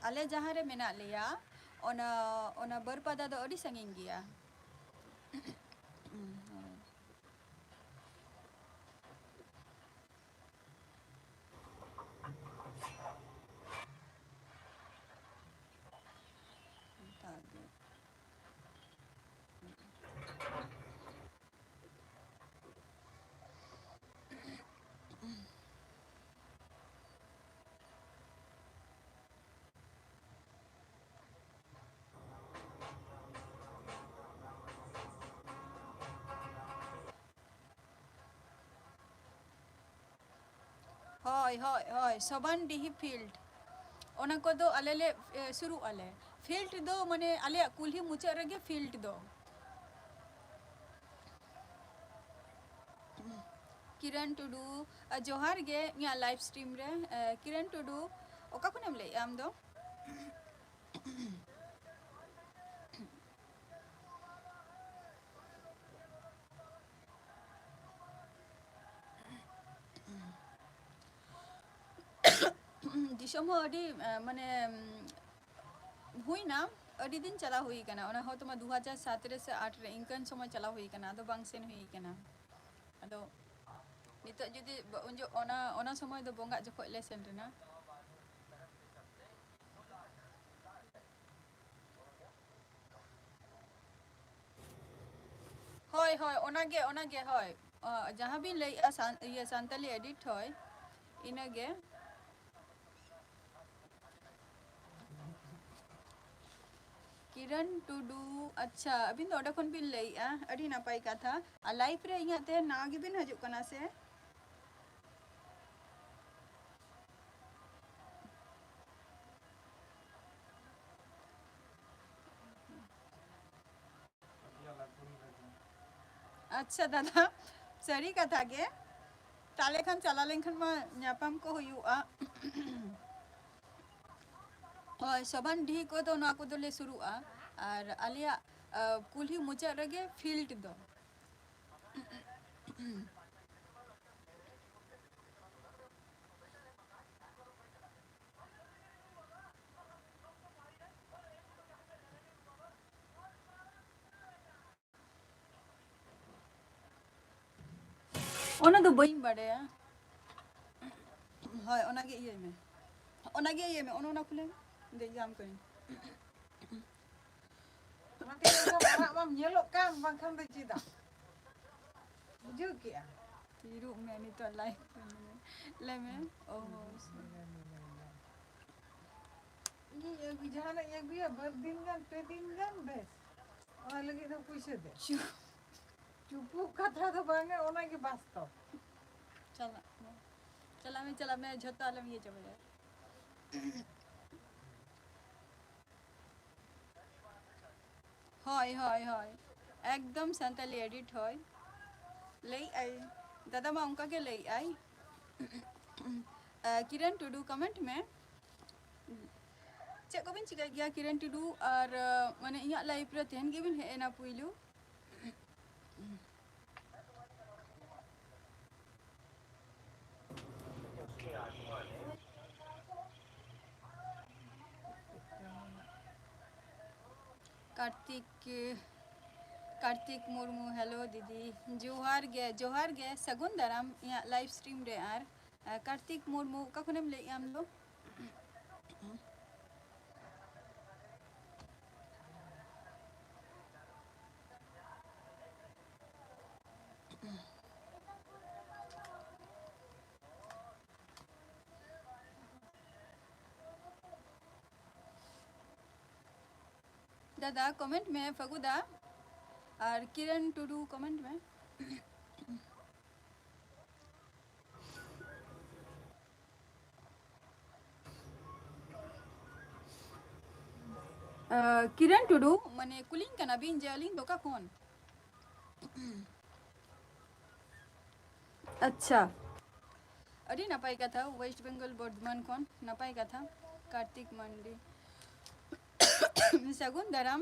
ale jahare menak leya ona Barpada do adi sanging gya Hoi hoi hoi Soban Dihi Field ona ko do ale le suru ale field do mane ale kulhi mucha rege field do Kiran Tudu Johar ge nya live stream re Kiran Tudu oka kunem le am do दिसम हो अडी माने हुई ना अडी दिन चला हुई कना ओना हो तमा 2017 से 8 रे इंकन समय चला हुई कना अदो बांग सेन हुई कना अदो नितो जुदी उनजो ओना समय दो बोंगा जखो ले सेन रेना होय होय ओना गे होय जहां भी ले ये सांतली एडिट होय इनगे किरण टुडू अच्छा अभी तो खन बिन लई अड़ी नापाई कथा लाइफ रे इया ते ना गे बिन हजू कना से अच्छा दादा सरी कथा गे ताले खान चला लेखन मा न्यापाम को हुयुआ Soban Dihi ko do na ko do le suru'a ar alia kulhi mucha rege field do ona do bain bade hoy ona ge iye me ona khule de jam kari Nanti orang mam nyelok kan bang kan bercita. Juga. tiru me ni to live le me oh Ini yang bicara yang dia berdin kan, pedin kan bes. Orang lagi tu puisi deh. Cupu kata tu bangga orang ke basto. चला मैं झोता आलम ये जब यार হয় एकदम Santali edit হয় लई आई दादा मा उनका के लई आई किरण टुडू कमेंट में चेक को बिन चिका गया किरण टुडू और माने इया लाइव रे तेन गे बिन हेना पुइलू कार्तिक मुर्मू हेलो दीदी जोहार गे सगुन दाराम या लाइव स्ट्रीम रे आर कार्तिक मुर्मू का खुनेम ले आम लो दादा कमेंट में फगुदा और किरण टुडू कमेंट में किरण टुडू माने कुलिंग कना बिन जेलिंग दोका कौन अच्छा अरे नापाई का था वेस्ट बंगाल बर्धमान कौन नापाई का था कार्तिक मंडी सगुन दाराम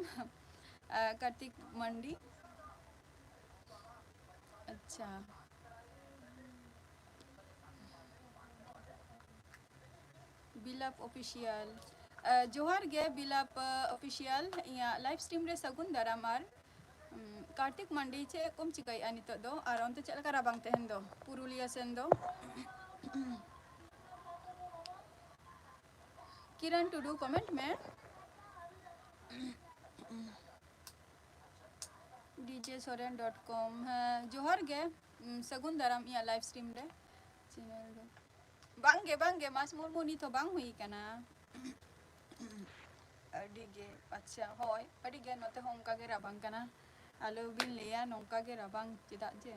कार्तिक मंडी। अच्छा बिलाप ऑफिशियल जोहार गे बिलाप ऑफिशियल या लाइव स्ट्रीम रे सगुन दाराम आर कार्तिक मंडी चे कम चिकाई नितो दो और onte चेक लगा राबांग तहन दो पुरुलिया सेन दो किरण टुडू कमेंट में djsoren.com जोहार गे सगुन दाराम या लाइव स्ट्रीम रे चैनल दो बांगे मास मुरमु नी तो बांग हुई कना अडी गे अच्छा होय अडी गे नते होंका गे राबांग कना आलो बिन लेया नोंका गे राबांग चिदा जे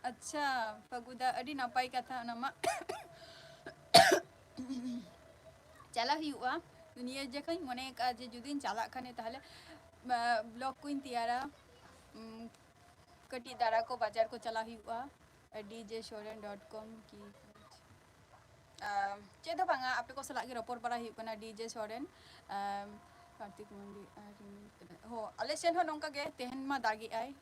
अच्छा फगुदा अडी नापाई कथा नामा चला हुआ दुनिया जखन मने का जे जुदिन चला खाने ताहले ब्लॉग कुइन तियारा कटी दारा को बाजार को चला हुआ djsoren.com की चेदो बांगा आपे को सलाह के रपोर परा हुई कना DJ सोरेन कार्तिक मंडी हो आले सेन हो नोंका गे तेहन मा दागी आई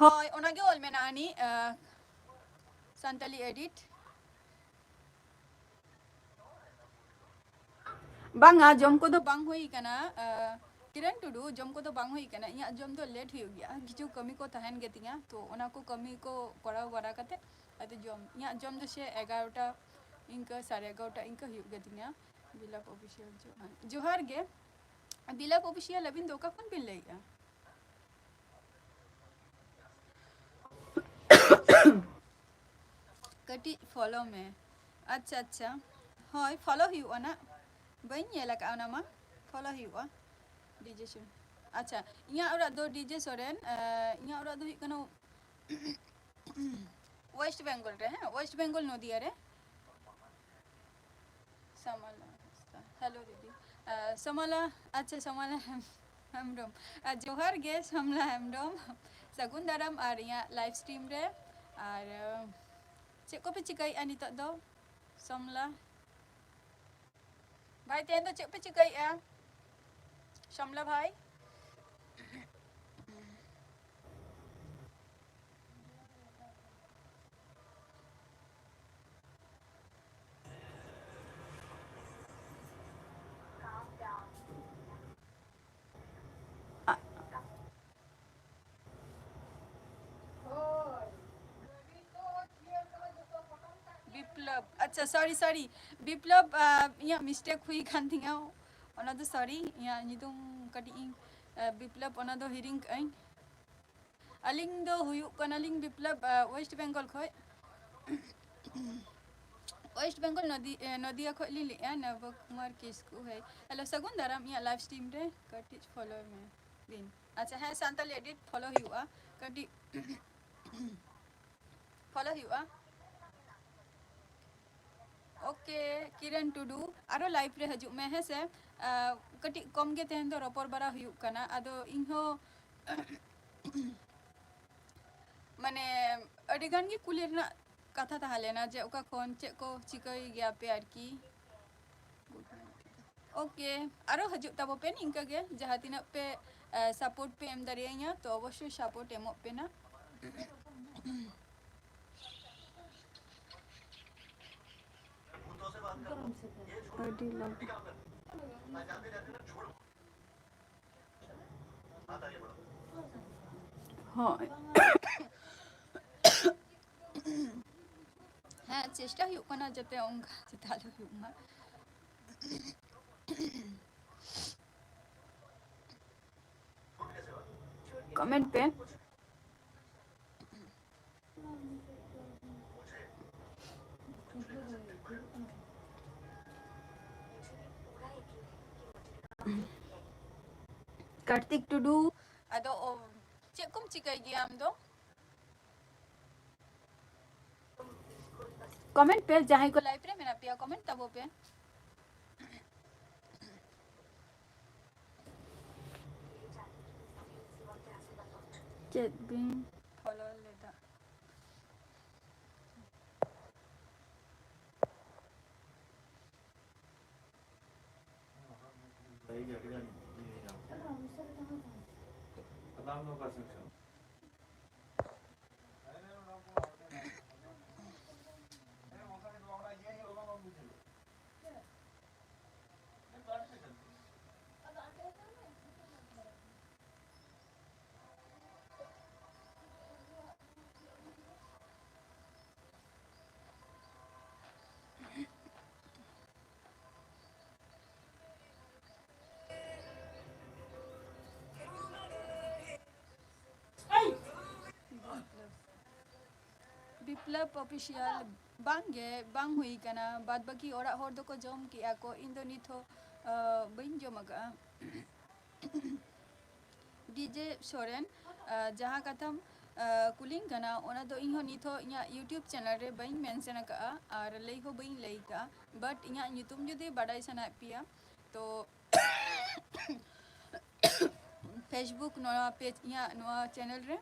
होय ओनागे ओल मेना आनी संताली एडिट बांगा जम को तो बांग हुई कना किरण टुडू जम को तो बांग हुई कना इया जम तो लेट हुई गया किछु कमी को तहन गेतिया तो ओना को कमी को कराव बरा कते अते जम इया जम दो से 11टा इनका 11:30 इनका हुई गेतिया बिलाप ऑफिशियल जोहार गे बिलाप ऑफिशियल अबिन दो का फोन बिल लेया कटी फॉलो में अच्छा होय फॉलो हुआ ना बई नेला का नामा फॉलो हुआ डीजे सोरेन अच्छा इया ओरा दो डीजे सोरेन इया ओरा दो कनो वेस्ट बेंगल रे हैं वेस्ट बेंगल नदिया रे समला हेलो दीदी समला अच्छा समला हमडम जोहार गे समला हमडम सगुन दाराम और इया लाइव स्ट्रीम रे और चेक को पे चिकाई नितो दो समला भाई तेन तो चेक पे चिकाई समला भाई विप्लव अच्छा सॉरी विप्लव या मिस्टेक हुई खान थिया ओना दो सॉरी या निदुम कटी विप्लव ओना दो हिरिंग आई अलिंग दो हुयु कनालिंग विप्लव वेस्ट बेंगल खय वेस्ट बेंगल नदिया खय ली लिया नव कुमार किसकु है हेलो सगुन दाराम या लाइव स्ट्रीम रे कटी फॉलो में दिन अच्छा है सांतल एडिट फॉलो हुआ कटी फॉलो हुआ ओके किरण टुडू आरो लाइव रे हजू में है से कटी कम गे तेहन दो रपोर बरा हुयु कना आदो इनहो माने अडिगान गे कुलिरना कथा ताहलेना जे ओका कोन चे को चिकई गया पे आर की ओके आरो हजू तबो पे इनका गे जहा तिना पे सपोर्ट पे एम दरिया तो अवश्य सपोर्ट एमो पे ना हाँ चेष्टा हुई कना जते ओंगा चितालो हुआ कमेंट पे कार्तिक टुडू अदो चे कुम चिकाई गया हम दो कमेंट पे जहां को लाइव रे मेरा पिया कमेंट तबो पे चेक बिन फॉलो लेता बिप्लब ऑफिशियल बांगे बांग हुई कना बाद बाकी ओरा होर दो को जम किया को इंदो निथो बइन जमगा डीजे सोरेन जहाँ कथम कुलिंग कना ओना दो इहो निथो इया यूट्यूब चैनल रे बइन मेंशन का और लई हो बइन लई का बट इया यूट्यूब जुदे बाडाई सना पिया तो फेसबुक नोआ पेज इया नोआ चैनल रे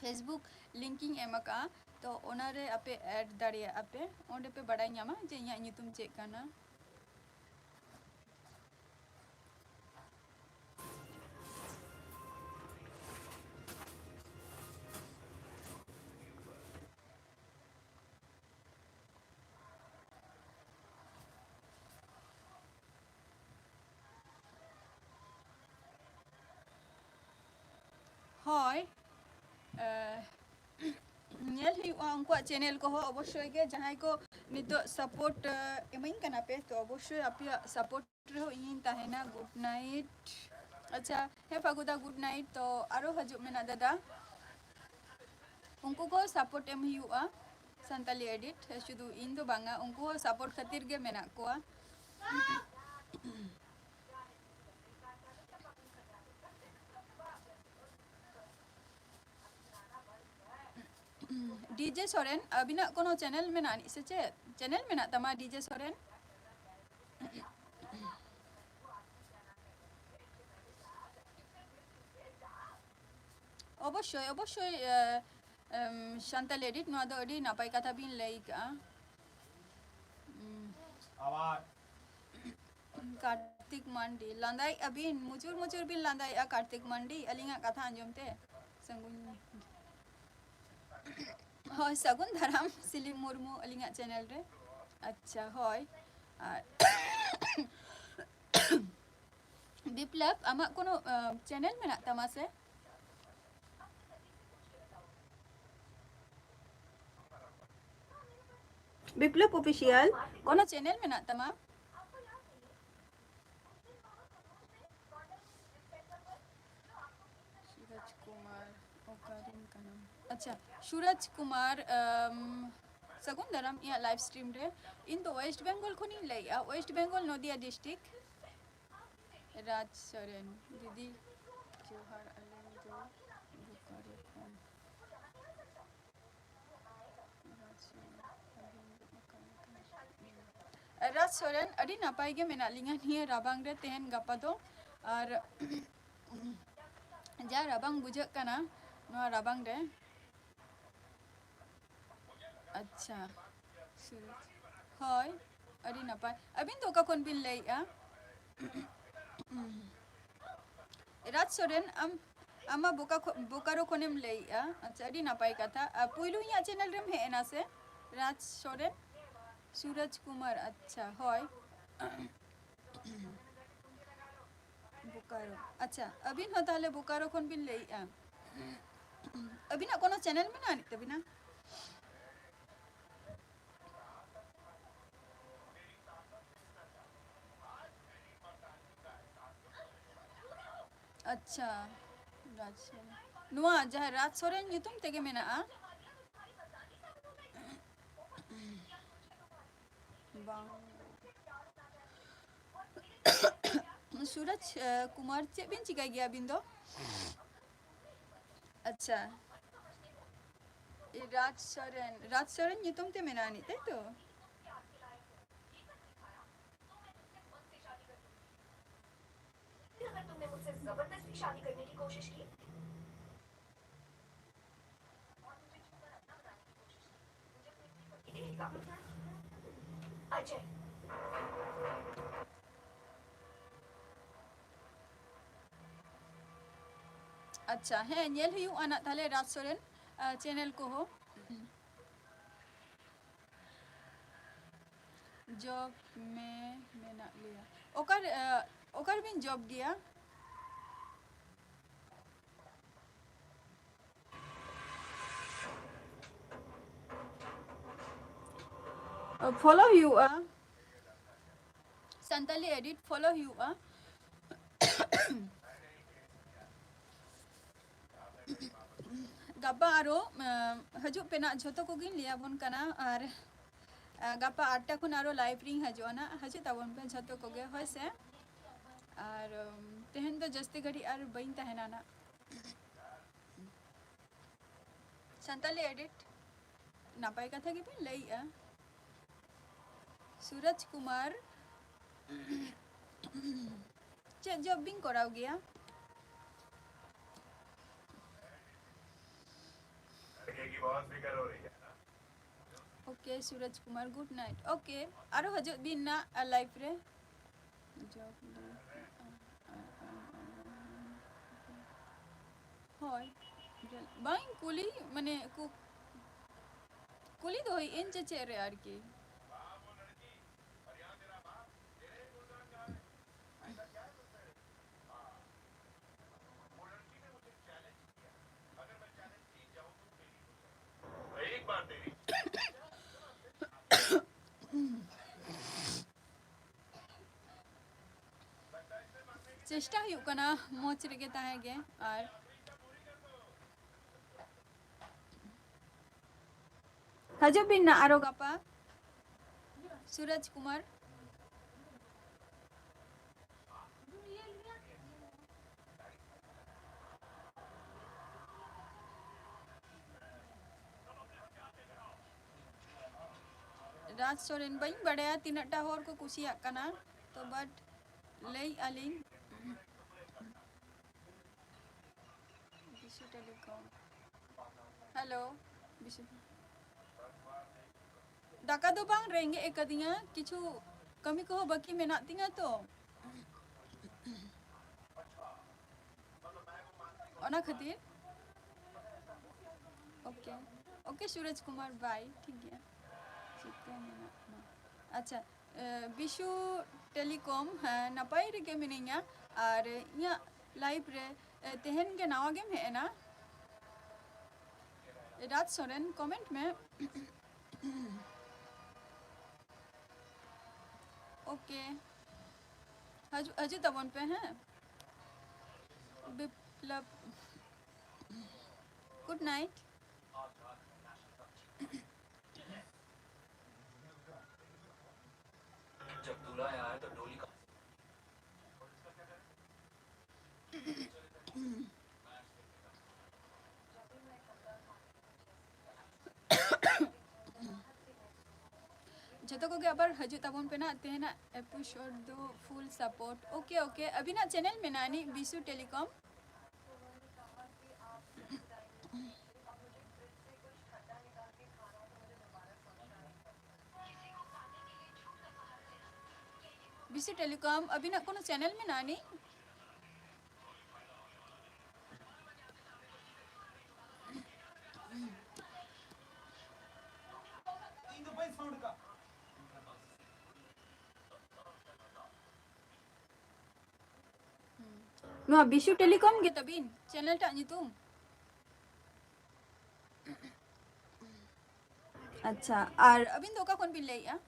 फेसबुक लिंकिंग एमका तो ओना रे आपे ऐड दाड़िया आपे ओंडे पे बाडाई ᱧᱟᱢᱟ जे इया ᱧᱩᱛᱩᱢ चेक काना हय नेल हुआ उनका चैनल को हो अवश्य के जहां को नितो सपोर्ट एमइन कना पे तो अवश्य आप सपोर्ट रे हो इन ताहेना गुड नाइट अच्छा हे फागुदा गुड नाइट तो आरो हजू मेना दादा उनको को सपोर्ट एम हुआ संताली एडिट शुद्ध इन दो बांगा उनको सपोर्ट खातिर गे मेना को डीजे सोरेन अबिना कोनो चैनल में नानी से चैनल में ना तमा डीजे सोरेन अवश्य अवश्य शांताल एडिट नो दो अडी नापाई कथा बिन लईका आवाज कार्तिक मंडी लांदाई अबिन मुचुर मुचुर बिन लांदाई आ कार्तिक मंडी अलिंगा कथा अंजमते संगुन हाँ सगुन धराम सिली मुर्मू अलिंगा चैनल रे अच्छा हय बिप्लब आमा कोनो चैनल में ना तमा से बिप्लब ऑफिशियल कोनो चैनल में ना तमा सूरज कुमार ओकारिन का नाम अच्छा सूरज कुमार सगुन धरम या लाइव स्ट्रीम रे इन तो वेस्ट बंगाल खुनी लैया वेस्ट बंगाल नदिया डिस्ट्रिक्ट राज सोरेन दीदी जोहार अलेन जो बुकारे फोन राज सोरेन अड़ी नापाई गे मेना लिंगा निया राबांग रे तेहन गपा दो और जा राबांग बुझ कना नो राबांग रे अच्छा हय अड़ी नापाय अबिन तो का कोन बिन लैया राज सोरेन आमा बोकारो कोनेम लैया अच्छा अड़ी नापाय कथा पुइलु या चैनल रेम हे एना से राज सोरेन सूरज कुमार अच्छा हय बोकारो अच्छा अबिन हो ताले बोकारो कोन बिन लैया अबिना कोनो चैनल में ना आनी तबिना अच्छा राज सोरेन नुआ जहाँ राज सोरेन ᱧᱩᱛᱩᱢ तेगे मेना सूरज कुमार चे बिन चिकाई गया बिन दो अच्छा राज सोरेन nyutum te menani ताई तो अगर तुमने मुझसे जबरदस्ती शादी करने की कोशिश की अजय अच्छा है nyel huyu anak thale राज सोरेन चैनल को हो जॉब में मेना लिया ओकर बिन जॉब गया follow you Santali edit follow you गप्पा आरो हजू पे ना झोतो को गिन लिया बन कना और गप्पा 8टा खुन आरो लाइव रिंग हजू ना हजू ताबन पे झोतो को गे होय से और तेहन तो जस्ती घड़ी और बइन तहना ना संताली एडिट नापाय कथा की बिन लई सूरज कुमार चे जॉब बिन कराव गया की बहुत फिकर हो रही है ना okay Suraj Kumar good night okay आरो हजू बिन ना लाइफ रे जॉब होय बाइन कुली माने कुली तो होई इन चेचे रे यार की एक बार तेरी चेष्टा हुई कना मोच रेगे ताहेगे और हजू बिन ना आरो गपा सूरज कुमार राज सोरेन बई बड़या तीनटा होर को कुसिया कना तो बट लई आलिंग विशु टेलीकॉम हेलो विशु दाका दो बांग रेंगे एक दिया किछु कमी को बाकी मेना तिंगा तो ओना खातिर okay okay Suraj Kumar bye ठीक है अच्छा विशु टेलीकॉम नपाई रे मिनिया और इया लाइव रे तेहन के नवा गेम है ना राज सोरेन कमेंट में ओके हजू हजू तबन पे हैं विप्लव गुड नाइट जब दूल्हा आया है तो डोली का जतो को के अबर हजू तबन पे ना तेना एपिसोड दो फुल सपोर्ट ओके ओके अभी ना चैनल में नानी विशु टेलीकॉम विशु टेलीकॉम अभी ना कोनो चैनल में नानी नो विशु टेलीकॉम के तबिन चैनल टा nyutum अच्छा और अबिन दो का कौन बिन ले या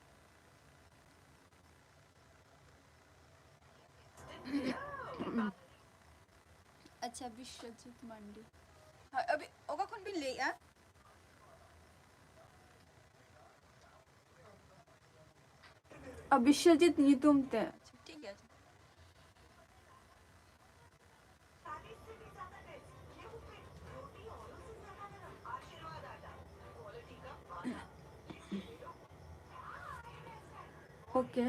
अच्छा विश्वजीत मंडी हाँ अभी ओका कौन बिन ले या अब विश्वजीत nyutum ते ठीक है okay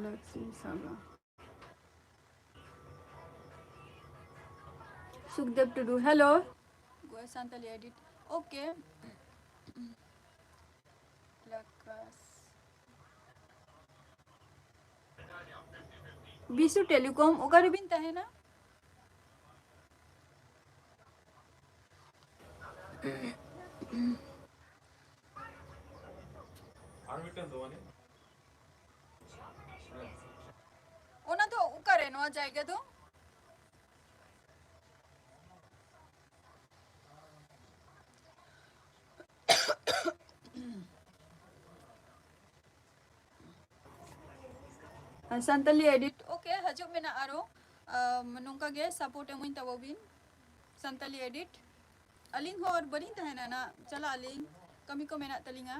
let's see saga Sukhdev to do hello go Santali edit okay Lakas Bisu Telecom ogar bin tahe na ओना तो करे नो जाएगा तो Santali edit okay hajuk mena aro nongka ge support emuin tabobin Santali edit aling hor bering tahena na chala aling kami ko mena talinga